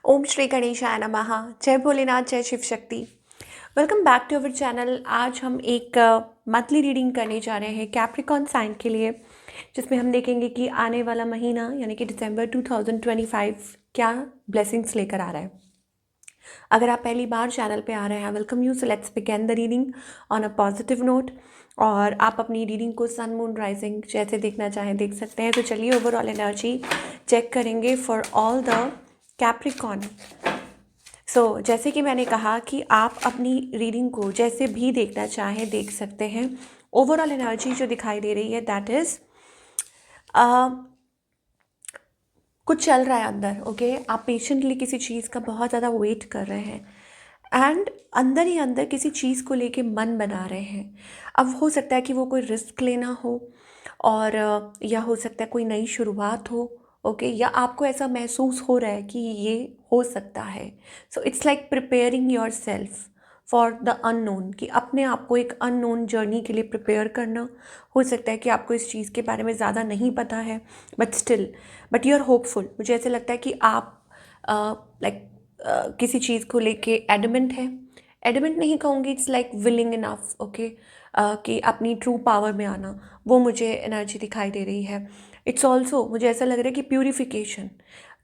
ओम श्री गणेशाय नमः। जय भोलेनाथ, जय Shiv Shakti. Welcome back to our channel. आज हम एक मंथली रीडिंग करने जा रहे हैं कैप्रिकॉन साइन के लिए, जिसमें हम देखेंगे कि आने वाला महीना यानी कि दिसंबर 2025 क्या ब्लेसिंग्स लेकर आ रहा है। अगर आप पहली बार चैनल पे आ रहे हैं, welcome you. So let's begin the reading on a positive note. और आप अपनी रीडिंग को सन मून राइजिंग जैसे देखना चाहें देख सकते हैं। तो चलिए ओवरऑल एनर्जी चेक करेंगे फॉर ऑल द कैप्रिकॉन। जैसे कि मैंने कहा कि आप अपनी रीडिंग को जैसे भी देखना चाहें देख सकते हैं। ओवरऑल एनर्जी जो दिखाई दे रही है दैट इज कुछ चल रहा है अंदर। ओके, आप पेशेंटली किसी चीज़ का बहुत ज़्यादा वेट कर रहे हैं एंड अंदर ही अंदर किसी चीज़ को लेके मन बना रहे हैं। अब हो सकता है कि वो कोई रिस्क लेना हो और या हो सकता है कोई नई शुरुआत हो। ओके, या आपको ऐसा महसूस हो रहा है कि ये हो सकता है। So it's like preparing your self for the unknown, कि अपने आप को एक अननोन जर्नी के लिए प्रिपेयर करना। हो सकता है कि आपको इस चीज़ के बारे में ज़्यादा नहीं पता है बट यू आर होपफुल। मुझे ऐसे लगता है कि आप लाइक किसी चीज़ को लेके एडमेंट है। एडमेंट नहीं कहूँगी, it's like willing enough. Okay, कि अपनी ट्रू पावर में आना, वो मुझे एनर्जी दिखाई दे रही है। इट्स ऑल्सो मुझे ऐसा लग रहा है कि प्यूरिफिकेशन,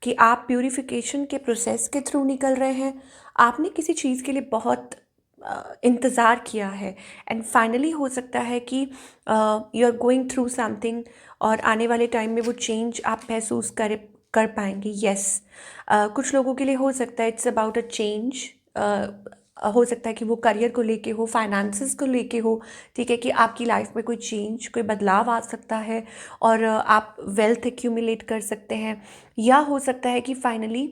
कि आप प्यूरिफिकेशन के प्रोसेस के थ्रू निकल रहे हैं। आपने किसी चीज़ के लिए बहुत इंतज़ार किया है एंड फाइनली हो सकता है कि you are going through something और आने वाले टाइम में वो चेंज आप महसूस कर पाएंगे। यस, कुछ लोगों के लिए हो सकता है इट्स अबाउट अ चेंज। हो सकता है कि वो करियर को लेके हो, फाइनेंसेस को लेके हो। ठीक है, कि आपकी लाइफ में कोई चेंज, कोई बदलाव आ सकता है और आप वेल्थ एक्यूमुलेट कर सकते हैं। या हो सकता है कि फाइनली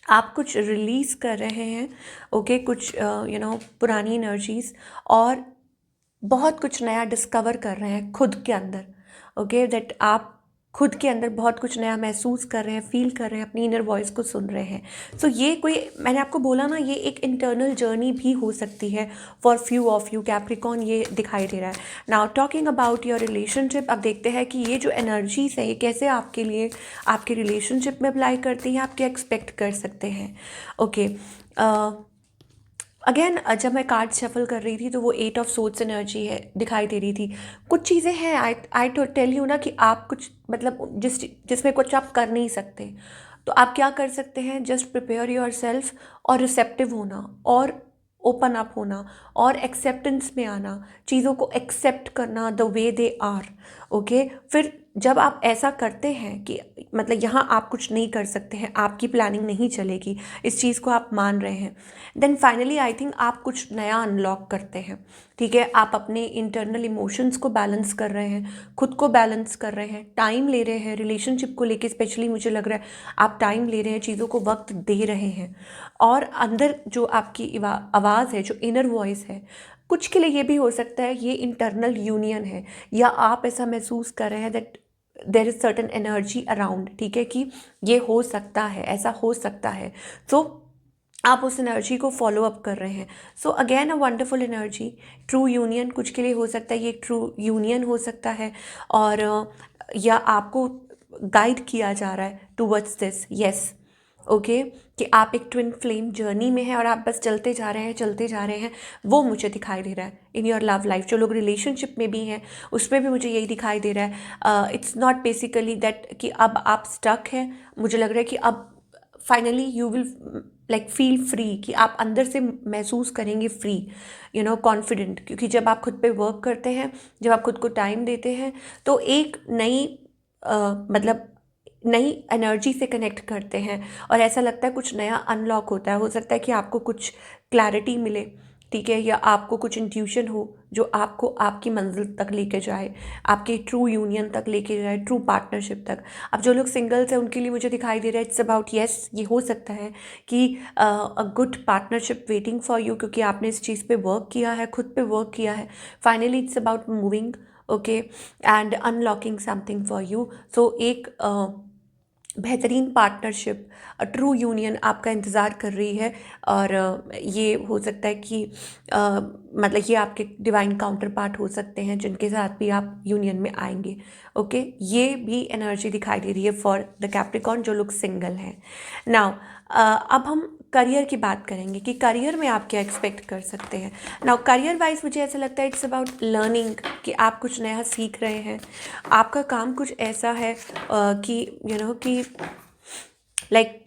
आप कुछ रिलीज़ कर रहे हैं। ओके, कुछ पुरानी एनर्जीज और बहुत कुछ नया डिस्कवर कर रहे हैं खुद के अंदर। ओके, दैट आप खुद के अंदर बहुत कुछ नया महसूस कर रहे हैं, फील कर रहे हैं, अपनी इनर वॉइस को सुन रहे हैं। सो ये कोई, मैंने आपको बोला ना, ये एक इंटरनल जर्नी भी हो सकती है for few of you Capricorn, ये दिखाई दे रहा है। Now talking about your relationship, अब देखते हैं कि ये जो एनर्जीज है ये कैसे आपके लिए आपके रिलेशनशिप में अप्लाई करती हैं, आप क्या एक्सपेक्ट कर सकते हैं। ओके, अगेन जब मैं कार्ड शफल कर रही थी तो वो 8 ऑफ सोर्ड्स एनर्जी है दिखाई दे रही थी। कुछ चीज़ें हैं, आई टू टेल यू ना, कि आप कुछ मतलब जिसमें कुछ आप कर नहीं सकते, तो आप क्या कर सकते हैं, जस्ट प्रिपेयर योर सेल्फ और रिसेप्टिव होना और ओपन अप होना और एक्सेप्टेंस में आना, चीज़ों को एक्सेप्ट करना the way they are. Okay, फिर जब आप ऐसा करते हैं कि मतलब यहाँ आप कुछ नहीं कर सकते हैं, आपकी प्लानिंग नहीं चलेगी, इस चीज़ को आप मान रहे हैं, देन फाइनली आई थिंक आप कुछ नया अनलॉक करते हैं। ठीक है, आप अपने इंटरनल इमोशंस को बैलेंस कर रहे हैं, खुद को बैलेंस कर रहे हैं, टाइम ले रहे हैं रिलेशनशिप को लेके। स्पेशली मुझे लग रहा है आप टाइम ले रहे हैं, चीज़ों को वक्त दे रहे हैं और अंदर जो आपकी आवाज़ है, जो इनर वॉइस है, कुछ के लिए ये भी हो सकता है ये इंटरनल यूनियन है, या आप ऐसा महसूस कर रहे हैं that there is certain energy around. ठीक है, कि ये हो सकता है, ऐसा हो सकता है। सो आप उस एनर्जी को फॉलो अप कर रहे हैं। So again a wonderful energy, true union कुछ के लिए हो सकता है, ये ट्रू यूनियन हो सकता है और या आपको गाइड किया जा रहा है टूवर्ड्स दिस। यस, ओके, कि आप एक ट्विन फ्लेम जर्नी में हैं और आप बस चलते जा रहे हैं, चलते जा रहे हैं। वो मुझे दिखाई दे रहा है इन योर लव लाइफ। जो लोग रिलेशनशिप में भी हैं उसमें भी मुझे यही दिखाई दे रहा है। इट्स नॉट बेसिकली दैट कि अब आप स्टक हैं, मुझे लग रहा है कि अब finally you will like feel free, कि आप अंदर से महसूस करेंगे फ्री, कॉन्फिडेंट। क्योंकि जब आप खुद पे वर्क करते हैं, जब आप खुद को टाइम देते हैं, तो एक नई मतलब नई एनर्जी से कनेक्ट करते हैं और ऐसा लगता है कुछ नया अनलॉक होता है। हो सकता है कि आपको कुछ क्लैरिटी मिले, ठीक है, या आपको कुछ इंट्यूशन हो जो आपको आपकी मंजिल तक लेके जाए, आपके ट्रू यूनियन तक लेके जाए, ट्रू पार्टनरशिप तक। अब जो लोग सिंगल्स हैं उनके लिए मुझे दिखाई दे रहा है इट्स अबाउट, यस, ये हो सकता है कि a good partnership waiting for you, क्योंकि आपने इस चीज़ पे वर्क किया है, खुद पे वर्क किया है। Finally it's about moving, okay, and unlocking something for you. So एक बेहतरीन पार्टनरशिप, ट्रू यूनियन आपका इंतज़ार कर रही है और ये हो सकता है कि मतलब ये आपके डिवाइन काउंटर पार्ट हो सकते हैं जिनके साथ भी आप यूनियन में आएंगे। ओके, ये भी एनर्जी दिखाई दे रही है फॉर द कैप्रिकॉन जो लोग सिंगल हैं। नाउ अब हम करियर की बात करेंगे कि करियर में आप क्या एक्सपेक्ट कर सकते हैं। नाउ करियर वाइज मुझे ऐसा लगता है इट्स अबाउट लर्निंग, कि आप कुछ नया सीख रहे हैं। आपका काम कुछ ऐसा है कि कि लाइक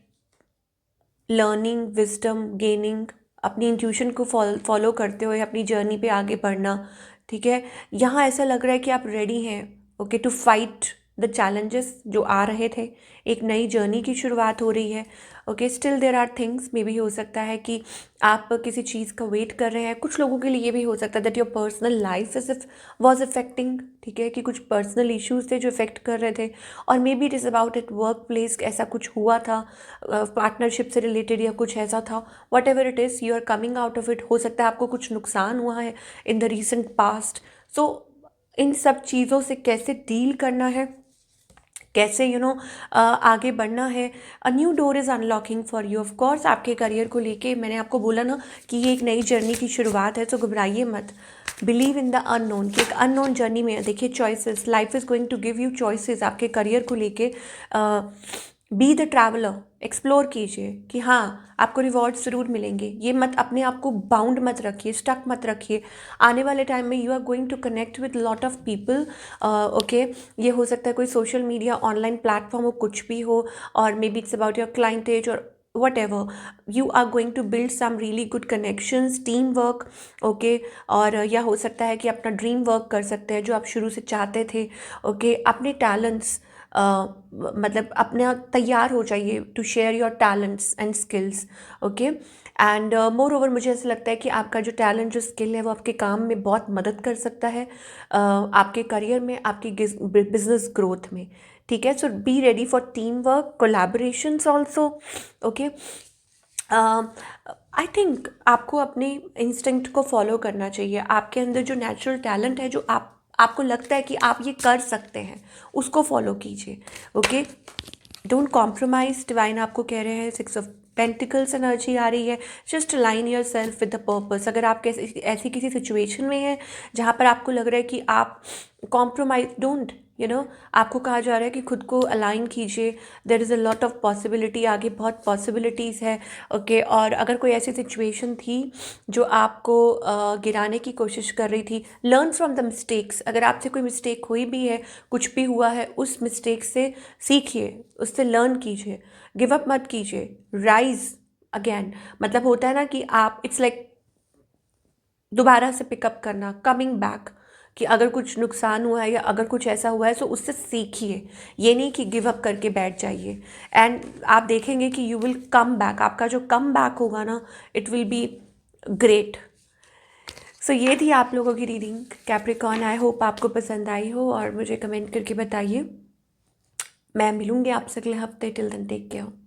लर्निंग, विजडम गेनिंग, अपनी इंट्यूशन को फॉलो करते हुए अपनी जर्नी पे आगे बढ़ना। ठीक है, यहाँ ऐसा लग रहा है कि आप रेडी हैं, okay, to fight the challenges जो आ रहे थे। एक नई जर्नी की शुरुआत हो रही है। Okay, still there are things, मे भी हो सकता है कि आप किसी चीज़ का वेट कर रहे हैं। कुछ लोगों के लिए ये भी हो सकता है that your personal life is was affecting, ठीक है, कि कुछ पर्सनल इश्यूज थे जो इफेक्ट कर रहे थे, और may be it is about at work place, ऐसा कुछ हुआ था, पार्टनरशिप से रिलेटेड या कुछ ऐसा था। Whatever it is, you are coming out of it. हो सकता है आपको कुछ नुकसान हुआ है in the recent past. So इन सब चीज़ों से कैसे डील करना है, कैसे आगे बढ़ना है। A new door is unlocking for you. Of course आपके करियर को लेके मैंने आपको बोला ना कि ये एक नई जर्नी की शुरुआत है, तो घबराइए मत। बिलीव इन द अननोन, कि एक अननोन जर्नी में देखिए choices, life is going to give you choices आपके करियर को लेके। बी द ट्रैवलर, एक्सप्लोर कीजिए कि हाँ आपको रिवॉर्ड ज़रूर मिलेंगे। ये मत, अपने आप को बाउंड मत रखिए, स्टक मत रखिए। आने वाले टाइम में you are going to connect with lot of people. Okay, ये हो सकता है कोई सोशल मीडिया ऑनलाइन प्लेटफॉर्म हो, कुछ भी हो, और may be it's about your clientage और whatever. You are going to build some really good connections, team work, okay. और या हो सकता है कि अपना ड्रीम वर्क कर सकते हैं जो आप शुरू से चाहते थे। ओके, अपने टैलेंट्स, मतलब अपने तैयार हो जाइए to share your talents and skills. Okay, and moreover मुझे ऐसा लगता है कि आपका जो टैलेंट, जो स्किल है, वो आपके काम में बहुत मदद कर सकता है, आपके करियर में, आपकी बिजनेस ग्रोथ में। ठीक है, so be ready for team work, collaborations also. Okay, I think आपको अपने इंस्टिंक्ट को फॉलो करना चाहिए। आपके अंदर जो नेचुरल टैलेंट है, जो आपको लगता है कि आप ये कर सकते हैं, उसको फॉलो कीजिए। Okay, don't compromise. डिवाइन आपको कह रहे हैं, 6 ऑफ पेंटिकल्स एनर्जी आ रही है, just align your self with the purpose. अगर आप ऐसी किसी सिचुएशन में हैं जहाँ पर आपको लग रहा है कि आप कॉम्प्रोमाइज, डोंट, आपको कहा जा रहा है कि खुद को अलाइन कीजिए। There is a lot of possibility, आगे बहुत पॉसिबिलिटीज़ है। ओके, और अगर कोई ऐसी सिचुएशन थी जो आपको गिराने की कोशिश कर रही थी, लर्न फ्रॉम द मिस्टेक्स। अगर आपसे कोई मिस्टेक हुई भी है, कुछ भी हुआ है, उस मिस्टेक से सीखिए, उससे लर्न कीजिए, गिव अप मत कीजिए, राइज अगेन। मतलब होता है ना कि आप, इट्स लाइक दोबारा से पिकअप करना, कमिंग बैक, कि अगर कुछ नुकसान हुआ है या अगर कुछ ऐसा हुआ है तो उससे सीखिए। ये नहीं कि गिव अप करके बैठ जाइए। एंड आप देखेंगे कि यू विल कम बैक। आपका जो कम बैक होगा ना, इट विल बी ग्रेट। सो ये थी आप लोगों की रीडिंग कैप्रिकॉर्न। आई होप आपको पसंद आई हो, और मुझे कमेंट करके बताइए। मैं मिलूंगी आपसे अगले हफ्ते। Till then take care.